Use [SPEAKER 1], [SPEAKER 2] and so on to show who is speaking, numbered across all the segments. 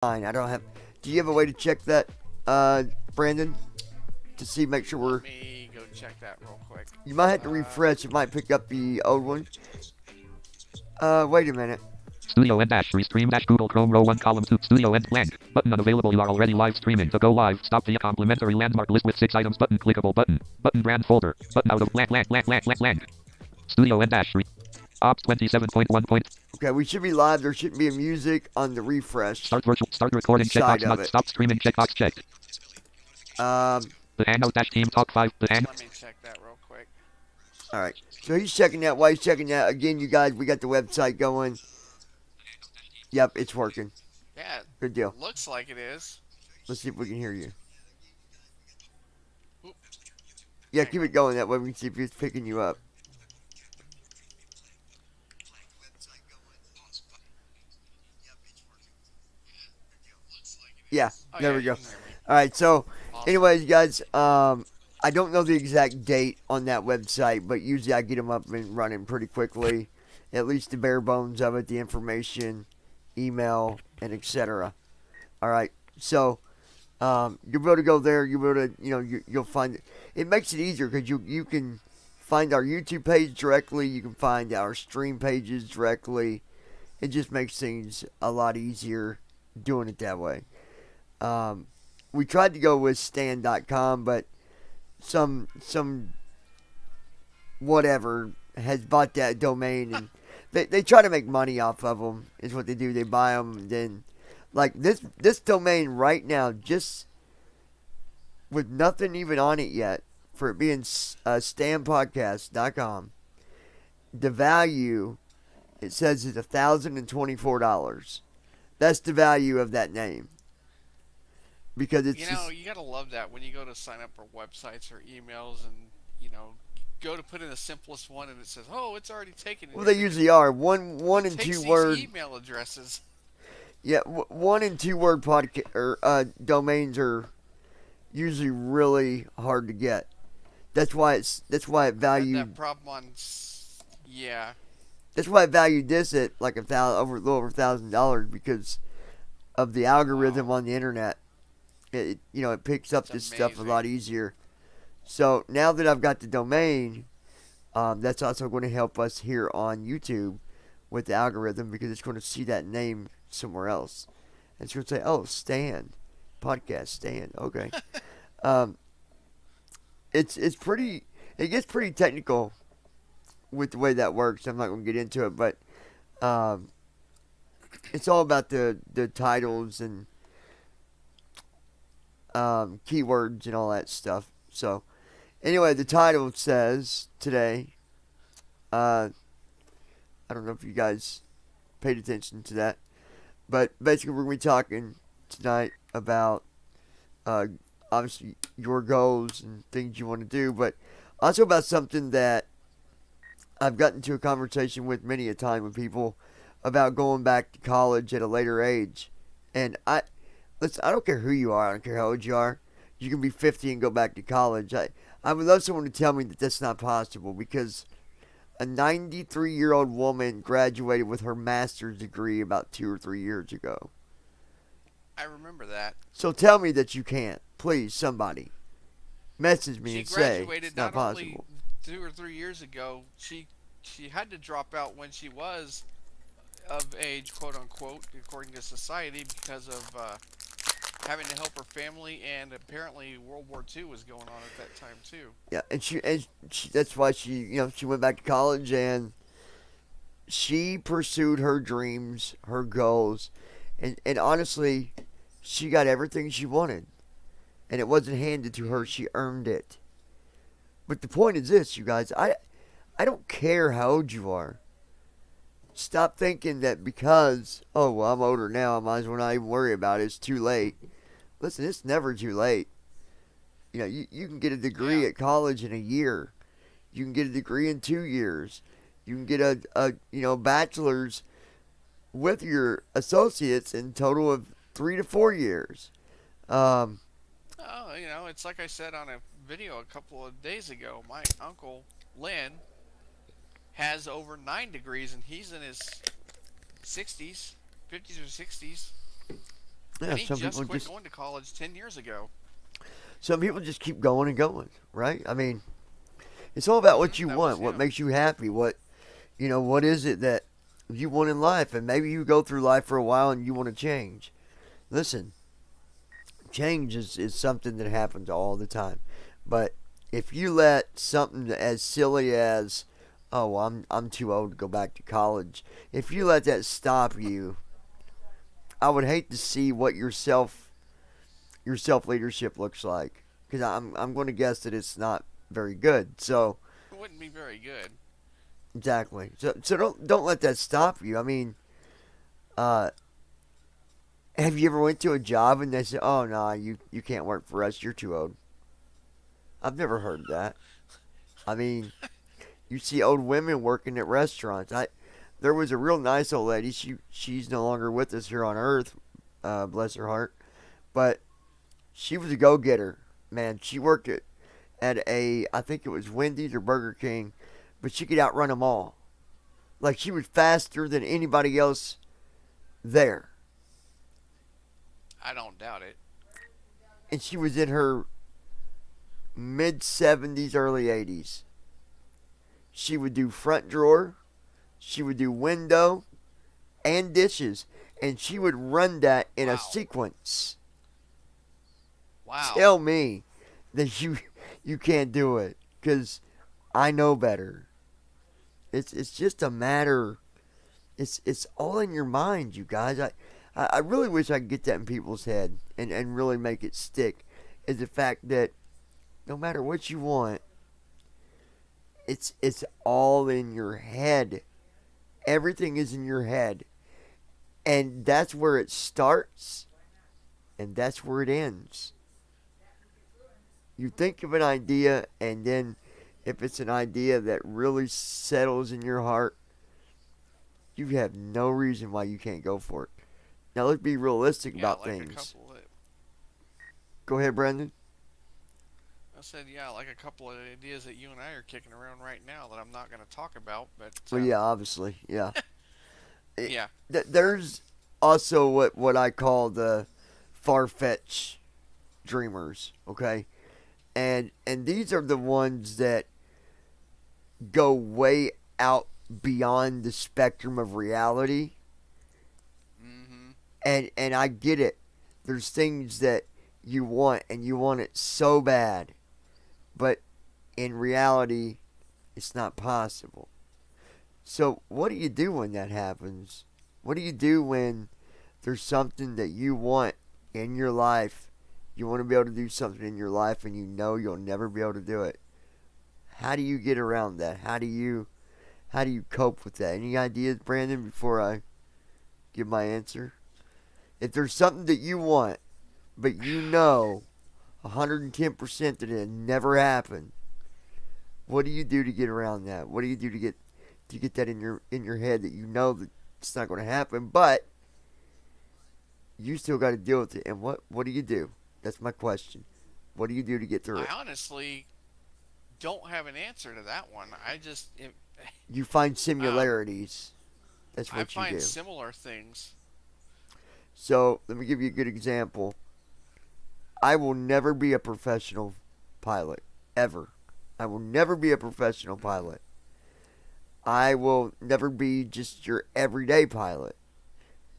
[SPEAKER 1] fine. I don't have. Do you have a way to check that, Brandon? To see, make sure
[SPEAKER 2] Let
[SPEAKER 1] we're.
[SPEAKER 2] me go check that real quick.
[SPEAKER 1] You might have to
[SPEAKER 2] Uh,
[SPEAKER 1] refresh. It might pick up the old one. Wait a minute.
[SPEAKER 3] Studio End dash restream dash Google Chrome row 1 column 2 Studio End blank button unavailable. You are already live streaming. To go live, stop via complimentary landmark list with 6 items button clickable button brand folder button out of blank Studio End dash opt 27.1 point
[SPEAKER 1] Okay, we should be live. There shouldn't be a music on the refresh
[SPEAKER 3] start recording
[SPEAKER 1] side
[SPEAKER 3] checkbox
[SPEAKER 1] of
[SPEAKER 3] not
[SPEAKER 1] it.
[SPEAKER 3] stop streaming checkbox checked.
[SPEAKER 1] Um,
[SPEAKER 3] The hangout dash team talk 5 the hang
[SPEAKER 2] let me check that real quick.
[SPEAKER 1] all right. So he's checking that. While he's checking that, again, you guys, we got the website going. Yep, it's working.
[SPEAKER 2] Yeah,
[SPEAKER 1] Good deal.
[SPEAKER 2] looks like it is.
[SPEAKER 1] Let's see if we can hear you.
[SPEAKER 2] Oop,
[SPEAKER 1] Yeah,
[SPEAKER 2] hang
[SPEAKER 1] keep
[SPEAKER 2] on.
[SPEAKER 1] it going. That way we can see if it's picking you up. Yeah,
[SPEAKER 2] Oh
[SPEAKER 1] there
[SPEAKER 2] yeah,
[SPEAKER 1] we
[SPEAKER 2] you
[SPEAKER 1] go.
[SPEAKER 2] can hear me.
[SPEAKER 1] All right, so
[SPEAKER 2] Awesome.
[SPEAKER 1] anyways, guys, I don't know the exact date on that website, but usually I get them up and running pretty quickly. At least the bare bones of it, the information, email, and etc. All right, so you'll be able to go there. You'll be able to, you'll find it. It makes it easier because you can find our YouTube page directly. You can find our stream pages directly. It just makes things a lot easier doing it that way. Um, we tried to go with Stan.com, but some whatever has bought that domain, and they try to make money off of them. Is what they do. They buy them, and then like this domain right now, just with nothing even on it yet, for it being stanpodcast.com, the value it says is $1,024. That's the value of that name because it's
[SPEAKER 2] You know,
[SPEAKER 1] just
[SPEAKER 2] you gotta love that when you go to sign up for websites or emails, and you go to put in the simplest one, and it says, "Oh, it's already taken." And
[SPEAKER 1] well,
[SPEAKER 2] you're
[SPEAKER 1] they
[SPEAKER 2] thinking,
[SPEAKER 1] usually are one
[SPEAKER 2] who
[SPEAKER 1] and
[SPEAKER 2] takes
[SPEAKER 1] two
[SPEAKER 2] these
[SPEAKER 1] word.
[SPEAKER 2] email addresses?
[SPEAKER 1] Yeah, 1 and 2 word podcast or domains are usually really hard to get. That's why it
[SPEAKER 2] I've had that
[SPEAKER 1] valued
[SPEAKER 2] problem on. Yeah,
[SPEAKER 1] that's why it valued this at like a little over $1,000 because of the
[SPEAKER 2] wow,
[SPEAKER 1] algorithm on the internet. It picks up
[SPEAKER 2] it's
[SPEAKER 1] this stuff a lot
[SPEAKER 2] amazing.
[SPEAKER 1] easier. So now that I've got the domain, that's also going to help us here on YouTube with the algorithm because it's going to see that name somewhere else. And it's going to say, "Oh, Stan, podcast Stan." Okay. Um, it's pretty. It gets pretty technical with the way that works. I'm not going to get into it, but um, it's all about the titles and keywords and all that stuff. So anyway, the title says today. Uh, I don't know if you guys paid attention to that, but basically we're going to be talking tonight about uh, obviously your goals and things you want to do, but also about something that I've gotten into a conversation with many a time with people about going back to college at a later age. And listen, I don't care who you are, I don't care how old you are. You can be 50 and go back to college. I would love someone to tell me that that's not possible because a 93-year-old woman graduated with her master's degree about 2 or 3 years ago.
[SPEAKER 2] I remember that.
[SPEAKER 1] So tell me that you can't. Please, somebody. Message me
[SPEAKER 2] She
[SPEAKER 1] and say it's
[SPEAKER 2] graduated
[SPEAKER 1] not
[SPEAKER 2] not only
[SPEAKER 1] possible.
[SPEAKER 2] 2 or 3 years ago. She had to drop out when she was of age, quote unquote, according to society, because of having to help her family, and apparently World War II was going on at that time too.
[SPEAKER 1] Yeah, and she that's why she went back to college and she pursued her dreams, her goals, and honestly, she got everything she wanted. And it wasn't handed to her, she earned it. But the point is this, you guys, I don't care how old you are. Stop thinking that because, oh, well, I'm older now, I might as well not even worry about it. It's too late. Listen, it's never too late. You can get a degree
[SPEAKER 2] Yeah,
[SPEAKER 1] at college in a year. You can get a degree in 2 years. You can get a bachelor's with your associates in total of 3 to 4 years. Um,
[SPEAKER 2] oh, it's like I said on a video a couple of days ago. My uncle Lynn has over 9 degrees, and he's in his 60s, 50s or 60s.
[SPEAKER 1] Yeah,
[SPEAKER 2] And he
[SPEAKER 1] some
[SPEAKER 2] just
[SPEAKER 1] people
[SPEAKER 2] quit
[SPEAKER 1] just
[SPEAKER 2] going to college 10 years ago.
[SPEAKER 1] keep going and going, right? I mean, it's all about what you
[SPEAKER 2] That was
[SPEAKER 1] want, what
[SPEAKER 2] him.
[SPEAKER 1] makes you happy, what is it that you want in life, and maybe you go through life for a while and you want to change. Listen, change is something that happens all the time, but if you let something as silly as, oh, well, I'm too old to go back to college, if you let that stop you, I would hate to see what your self leadership looks like, because I'm going to guess that it's not very good. So
[SPEAKER 2] It wouldn't be very good.
[SPEAKER 1] exactly. So don't let that stop you. I mean, uh, have you ever went to a job and they say, "Oh no, you can't work for us. You're too old." I've never heard that. I mean, you see old women working at restaurants. There was a real nice old lady. She's no longer with us here on Earth. Bless her heart. But she was a go getter. Man, she worked at I think it was Wendy's or Burger King, but she could outrun them all. Like she was faster than anybody else there,
[SPEAKER 2] I don't doubt it.
[SPEAKER 1] and she was in her mid 70s, early 80s. She would do front drawer, she would do window and dishes, and she would run that in a
[SPEAKER 2] Wow.
[SPEAKER 1] sequence.
[SPEAKER 2] Wow.
[SPEAKER 1] Tell me that you can't do it, because I know better. It's just a matter. It's all in your mind, you guys. I really wish I could get that in people's head and really make it stick. Is the fact that no matter what you want, it's all in your head. Everything is in your head, and that's where it starts, and that's where it ends. You think of an idea, and then if it's an idea that really settles in your heart, you have no reason why you can't go for it. Now let's be realistic
[SPEAKER 2] Yeah,
[SPEAKER 1] about
[SPEAKER 2] like a
[SPEAKER 1] things.
[SPEAKER 2] couple of.
[SPEAKER 1] Go ahead, Brendan.
[SPEAKER 2] I said, yeah, like a couple of ideas that you and I are kicking around right now that I'm not going to talk about, but
[SPEAKER 1] Well, yeah, obviously, yeah. It,
[SPEAKER 2] yeah.
[SPEAKER 1] there's also what I call the far-fetched dreamers. Okay, and these are the ones that go way out beyond the spectrum of reality.
[SPEAKER 2] Mm-hmm.
[SPEAKER 1] And I get it. There's things that you want and you want it so bad, but in reality, it's not possible. So what do you do when that happens? What do you do when there's something that you want in your life? You want to be able to do something in your life and you know you'll never be able to do it. How do you get around that? How do you cope with that? Any ideas, Brandon, before I give my answer? If there's something that you want, but you know 110% that it never happened, what do you do to get around that? What do you do to get that in your head that you know that it's not going to happen, but you still got to deal with it? And what do you do? That's my question. What do you do to get through
[SPEAKER 2] I
[SPEAKER 1] it?
[SPEAKER 2] honestly don't have an answer to that one.
[SPEAKER 1] You find
[SPEAKER 2] um,
[SPEAKER 1] similarities. That's
[SPEAKER 2] I
[SPEAKER 1] what you
[SPEAKER 2] find
[SPEAKER 1] do.
[SPEAKER 2] similar things.
[SPEAKER 1] So let me give you a good example. I will never be a professional pilot. Ever. I will never be a professional pilot. I will never be just your everyday pilot.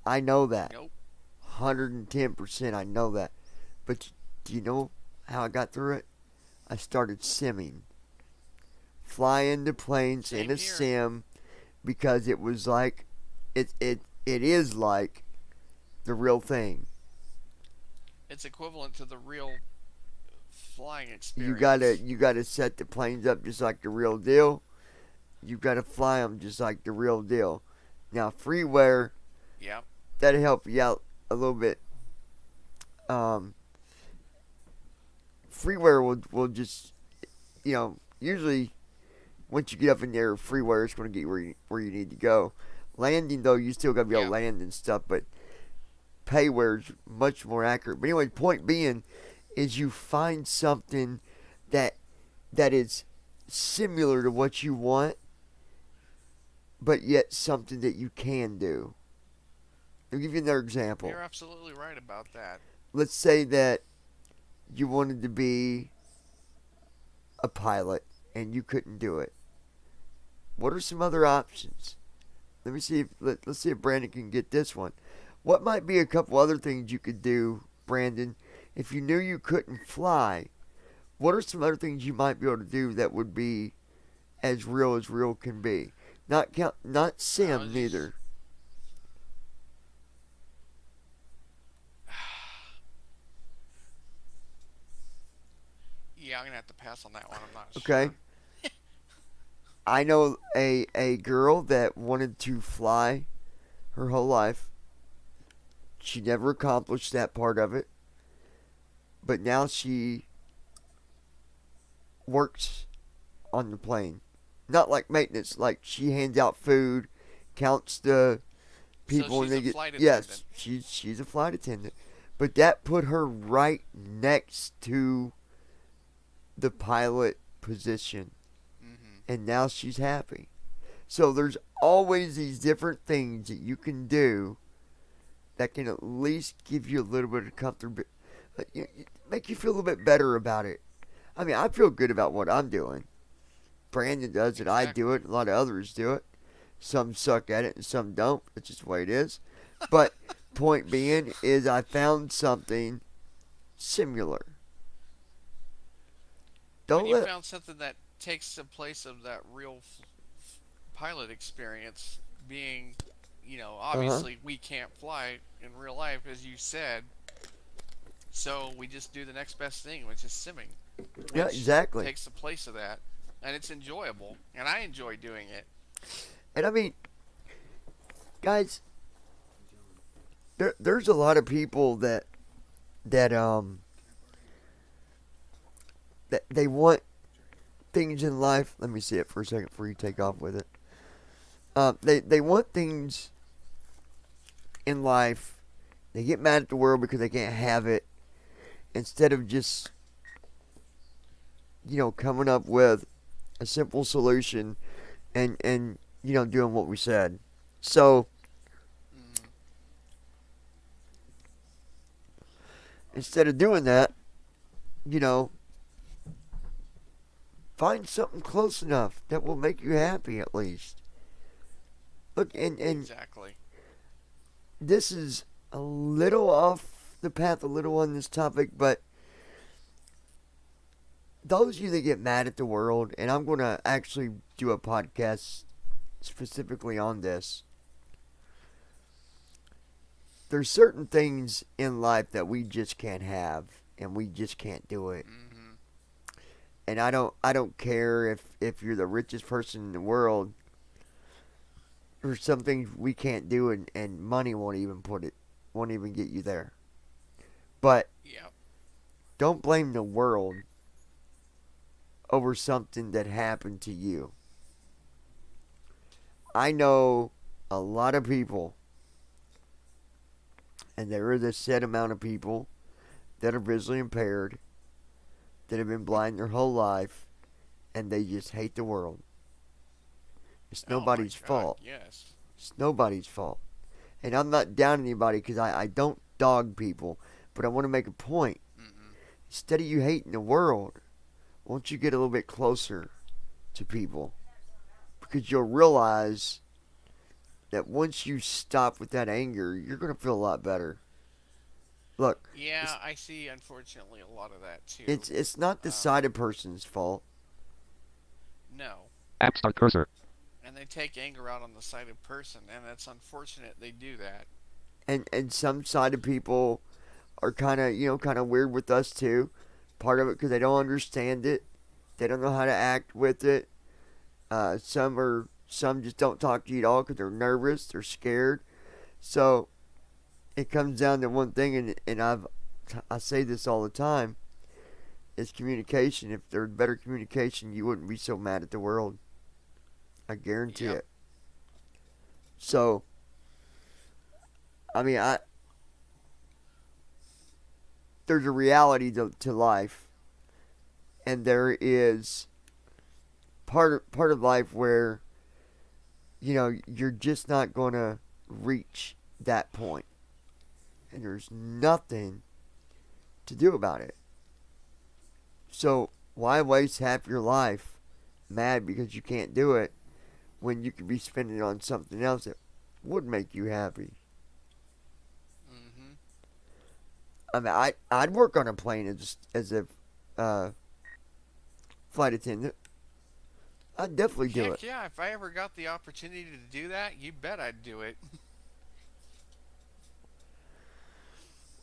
[SPEAKER 1] I know that.
[SPEAKER 2] Nope.
[SPEAKER 1] 110% I know that. But do you know how I got through it? I started simming. Flying the planes in
[SPEAKER 2] Same
[SPEAKER 1] a
[SPEAKER 2] here.
[SPEAKER 1] sim because it was like it is like the real thing.
[SPEAKER 2] It's equivalent to the real flying
[SPEAKER 1] You gotta
[SPEAKER 2] experience.
[SPEAKER 1] you gotta set the planes up just like the real deal. You gotta fly them just like the real deal. Now freeware,
[SPEAKER 2] Yep.
[SPEAKER 1] that'll help you out a little bit. Um, freeware will just usually once you get up in the air, freeware is going to get you where you need to go. Landing though, you still got to be able to
[SPEAKER 2] Yeah.
[SPEAKER 1] land and stuff, but payware is much more accurate. But anyway, point being is you find something that that is similar to what you want, but yet something that you can do. I'll give you another example.
[SPEAKER 2] You're absolutely right about that.
[SPEAKER 1] Let's say that you wanted to be a pilot and you couldn't do it. What are some other options? Let me see if let's see if Brandon can get this one. What might be a couple other things you could do, Brandon, if you knew you couldn't fly? What are some other things you might be able to do that would be as real can be? Not sim
[SPEAKER 2] Just,
[SPEAKER 1] neither.
[SPEAKER 2] yeah, I'm gonna have to pass on that one. I'm not
[SPEAKER 1] Okay.
[SPEAKER 2] sure.
[SPEAKER 1] I know a girl that wanted to fly her whole life. She never accomplished that part of it, but now she works on the plane. Not like maintenance, like she hands out food, counts the
[SPEAKER 2] So
[SPEAKER 1] people when
[SPEAKER 2] she's
[SPEAKER 1] they
[SPEAKER 2] a
[SPEAKER 1] get.
[SPEAKER 2] flight attendant.
[SPEAKER 1] Yes, she's a flight attendant, but that put her right next to the pilot position,
[SPEAKER 2] Mm-hmm.
[SPEAKER 1] and now she's happy. So there's always these different things that you can do that can at least give you a little bit of comfort, make you feel a little bit better about it. I mean, I feel good about what I'm doing. Brandon does it, I do
[SPEAKER 2] Exactly.
[SPEAKER 1] it, a lot of others do it. Some suck at it and some don't. That's just the way it is. But point being is I found something similar.
[SPEAKER 2] When
[SPEAKER 1] Don't
[SPEAKER 2] you
[SPEAKER 1] let
[SPEAKER 2] found something that takes the place of that real pilot experience, being,
[SPEAKER 1] uh-huh.
[SPEAKER 2] obviously we can't fly in real life, as you said, so we just do the next best thing, which is simming,
[SPEAKER 1] Yeah,
[SPEAKER 2] which
[SPEAKER 1] exactly.
[SPEAKER 2] takes the place of that, and it's enjoyable, and I enjoy doing it.
[SPEAKER 1] And I mean, guys, there's a lot of people that that they want things in life. Let me see it for a second before you take off with it. They want things in life. They get mad at the world because they can't have it. Instead of just coming up with a simple solution and doing what we said. So
[SPEAKER 2] Mm,
[SPEAKER 1] instead of doing that, you know, find something close enough that will make you happy at least. Look, and
[SPEAKER 2] exactly.
[SPEAKER 1] this is a little off the path, a little on this topic, but those of you that get mad at the world, and I'm going to actually do a podcast specifically on this. There's certain things in life that we just can't have, and we just can't do it.
[SPEAKER 2] Hmm.
[SPEAKER 1] And I don't care if you're the richest person in the world. There's some things we can't do, and money won't even get you there. But
[SPEAKER 2] Yeah.
[SPEAKER 1] don't blame the world over something that happened to you. I know a lot of people, and there is a set amount of people that are visually impaired, that have been blind their whole life, and they just hate the world. It's
[SPEAKER 2] Oh my
[SPEAKER 1] nobody's
[SPEAKER 2] God.
[SPEAKER 1] fault.
[SPEAKER 2] Yes.
[SPEAKER 1] It's nobody's fault. And I'm not down anybody because I don't dog people, but I want to make a point.
[SPEAKER 2] Mm-mm.
[SPEAKER 1] Instead of you hating the world, won't you get a little bit closer to people? Because you'll realize that once you stop with that anger, you're going to feel a lot better. Look,
[SPEAKER 2] Yeah,
[SPEAKER 1] it's,
[SPEAKER 2] I see. Unfortunately, a lot of that too.
[SPEAKER 1] it's not the
[SPEAKER 2] Um,
[SPEAKER 1] sighted person's fault.
[SPEAKER 2] no,
[SPEAKER 3] App start cursor.
[SPEAKER 2] and they take anger out on the sighted person, and it's unfortunate they do that.
[SPEAKER 1] And some sighted people are kind of weird with us too. Part of it because they don't understand it. They don't know how to act with it. Some just don't talk to you at all because they're nervous, they're scared. So it comes down to one thing, and I say this all the time: is communication. If there was better communication, you wouldn't be so mad at the world. I guarantee
[SPEAKER 2] Yep.
[SPEAKER 1] it. So I mean, there's a reality to life, and there is part of life where you're just not going to reach that point, and there's nothing to do about it. So why waste half your life mad because you can't do it when you could be spending it on something else that would make you happy?
[SPEAKER 2] Mm-hmm.
[SPEAKER 1] I mean, I'd work on a plane as a flight attendant. I'd definitely do it.
[SPEAKER 2] Heck yeah, if I ever got the opportunity to do that, you bet I'd do it.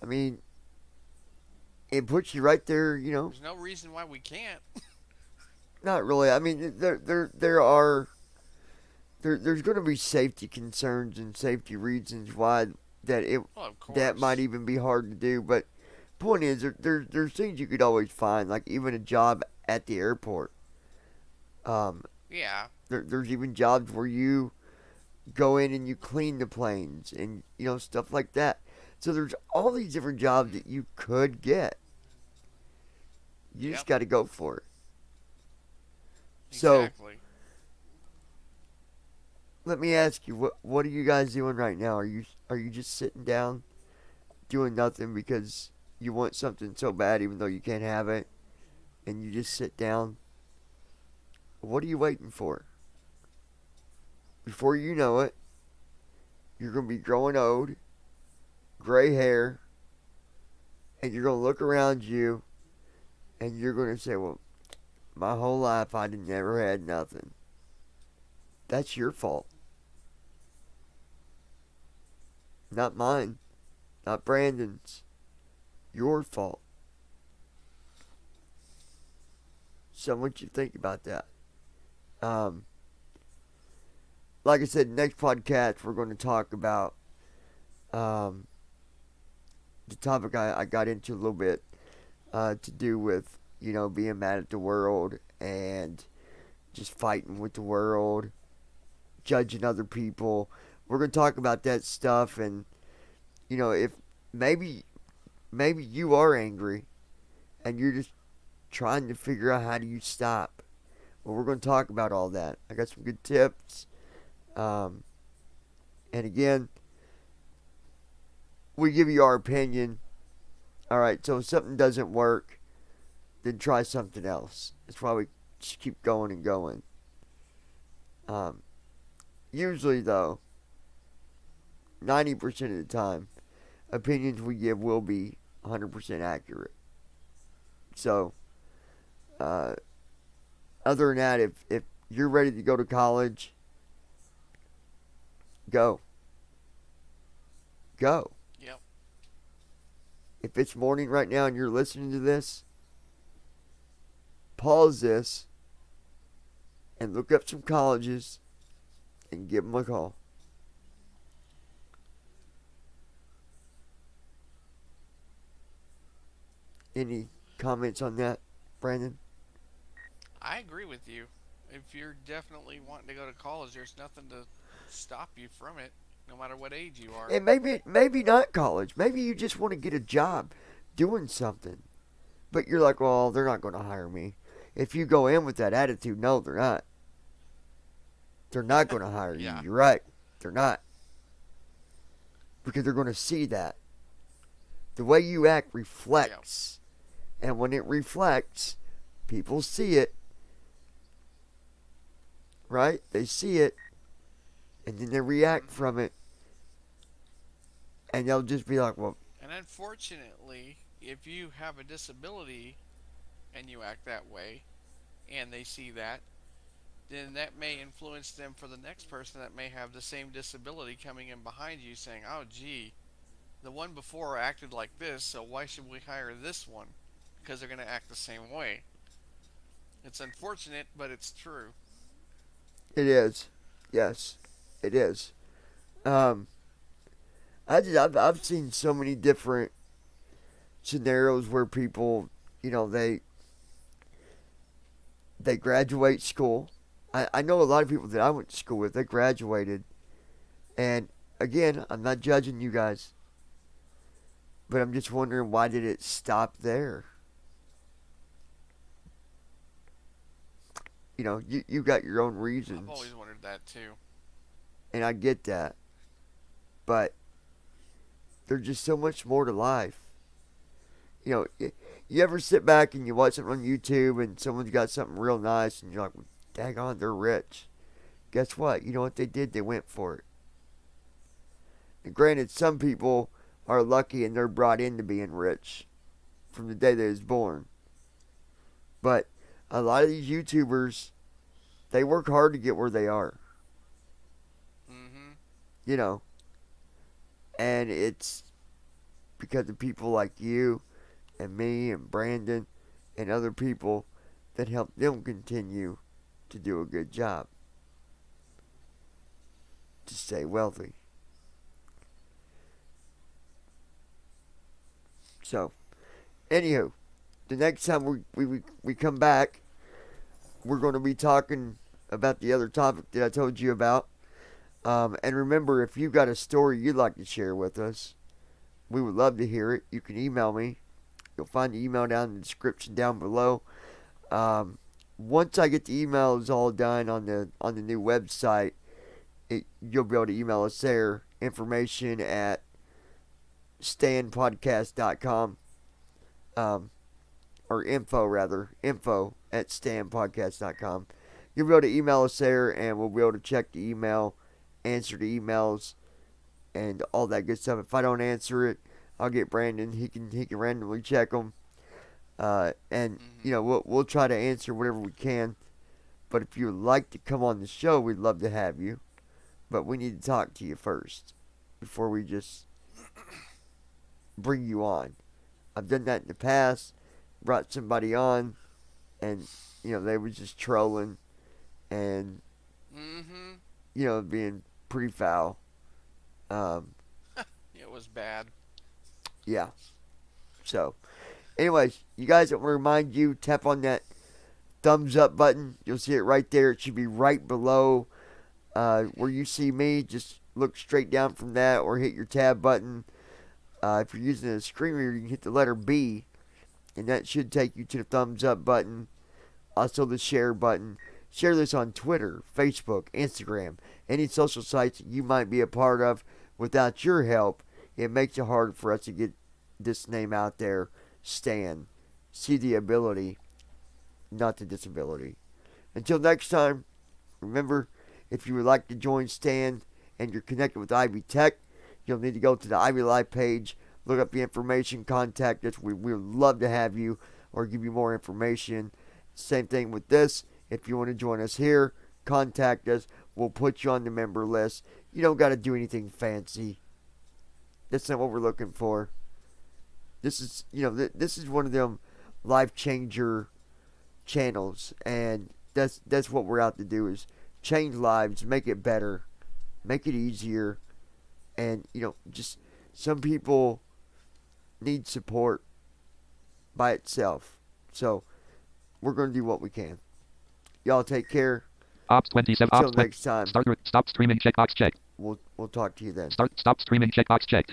[SPEAKER 1] I mean, it puts you right there. You know,
[SPEAKER 2] There's no reason why we can't.
[SPEAKER 1] not really. I mean, there's going to be safety concerns and safety reasons why
[SPEAKER 2] Well, of
[SPEAKER 1] that might
[SPEAKER 2] course.
[SPEAKER 1] even be hard to do. But point is, there's things you could always find, like even a job at the airport. Um,
[SPEAKER 2] Yeah.
[SPEAKER 1] there's even jobs where you go in and you clean the planes and stuff like that. So there's all these different jobs that you could get. You just
[SPEAKER 2] Yep.
[SPEAKER 1] got to go for it. So
[SPEAKER 2] Exactly.
[SPEAKER 1] let me ask you, what are you guys doing right now? Are you just sitting down doing nothing because you want something so bad, even though you can't have it, and you just sit down? What are you waiting for? Before you know it, you're gonna be growing old, gray hair, and you're gonna look around you, and you're gonna say, "Well, my whole life I never had nothing." That's your fault, not mine, not Brandon's. Your fault. So I want you to think about that. Um, like I said, next podcast we're going to talk about um, the topic I got into a little bit to do with being mad at the world and just fighting with the world, judging other people. We're going to talk about that stuff, and if maybe you are angry and you're just trying to figure out how do you stop. Well, we're going to talk about all that. I got some good tips. Um, and again, we give you our opinion. All right, so if something doesn't work, then try something else. That's why we just keep going and going. Um, Usually, though, 90% of the time, opinions we give will be 100% accurate. So, uh, other than that, if you're ready to go to college, go. Go.
[SPEAKER 2] Yep.
[SPEAKER 1] If it's morning right now and you're listening to this, pause this and look up some colleges and give them a call. Any comments on that, Brandon?
[SPEAKER 2] I agree with you. If you're definitely wanting to go to college, there's nothing to stop you from it, no matter what age you are.
[SPEAKER 1] And maybe not college. Maybe you just want to get a job doing something. But you're like, well, they're not going to hire me. If you go in with that attitude, no, they're not. They're not going to hire you.
[SPEAKER 2] Yeah.
[SPEAKER 1] You're right. They're not. Because they're going to see that. The way you act reflects. And when it reflects, people see it. Right? They see it. And then they react from it. And they'll just be like, well,
[SPEAKER 2] And unfortunately, if you have a disability and you act that way, and they see that, then that may influence them for the next person that may have the same disability coming in behind you saying, oh, gee, the one before acted like this, so why should we hire this one? Because they're going to act the same way. It's unfortunate, but it's true.
[SPEAKER 1] it is. Yes, it is. Um, I've seen so many different scenarios where people, they graduate school. I know a lot of people that I went to school with. They graduated, and again, I'm not judging you guys, but I'm just wondering, why did it stop there? You got your own
[SPEAKER 2] I've
[SPEAKER 1] reasons,
[SPEAKER 2] always wondered that too.
[SPEAKER 1] and I get that, but there's just so much more to life. You know, you ever sit back and you watch something on YouTube and someone's got something real nice and you're like, well, daggone, they're rich. Guess what? You know what they did? They went for it. And granted, some people are lucky and they're brought into being rich from the day they was born. But a lot of these YouTubers, they work hard to get where they are.
[SPEAKER 2] Mm-hmm.
[SPEAKER 1] You know, and it's because of people like you and me and Brandon and other people that help them continue to do a good job, to stay wealthy. So, anywho, the next time we come back, we're going to be talking about the other topic that I told you about. And remember, if you've got a story you'd like to share with us, we would love to hear it. You can email me. You'll find the email down in the description down below. Once I get the emails all done on the new website, you'll be able to email us there. Information at stanpodcast.com. Or info at stanpodcast.com. You'll be able to email us there, and we'll be able to check the email, answer the emails, and all that good stuff. If I don't answer it, I'll get Brandon. He can randomly check them, and you know we'll try to answer whatever we can. But if you would like to come on the show, we'd love to have you. But we need to talk to you first before we just bring you on. I've done that in the past. Brought somebody on, and you know they was just trolling, and you know being pretty foul.
[SPEAKER 2] It was bad.
[SPEAKER 1] Yeah. So, anyways, you guys, I want to remind you, tap on that thumbs up button. You'll see it right there. It should be right below where you see me. Just look straight down from that, or hit your tab button. If you're using a screen reader, you can hit the letter B, and that should take you to the thumbs up button. Also the share button. Share this on Twitter, Facebook, Instagram, any social sites you might be a part of. Without your help, it makes it hard for us to get this name out there. Stan. See the ability, not the disability. Until next time, remember, if you would like to join Stan and you're connected with Ivy Tech, you'll need to go to the Ivy Live page, look up the information, contact us. We would love to have you or give you more information. Same thing with this. If you want to join us here, contact us. We'll put you on the member list. You don't got to do anything fancy. That's not what we're looking for. This is, this is one of them life changer channels, and that's what we're out to do, is change lives, make it better, make it easier, and just some people need support by itself. So we're going to do what we can. Y'all take care.
[SPEAKER 3] Ops 27.
[SPEAKER 1] Until
[SPEAKER 3] Ops
[SPEAKER 1] next time.
[SPEAKER 3] Stop streaming checkbox checked.
[SPEAKER 1] We'll talk to you then.
[SPEAKER 3] Stop streaming checkbox checked.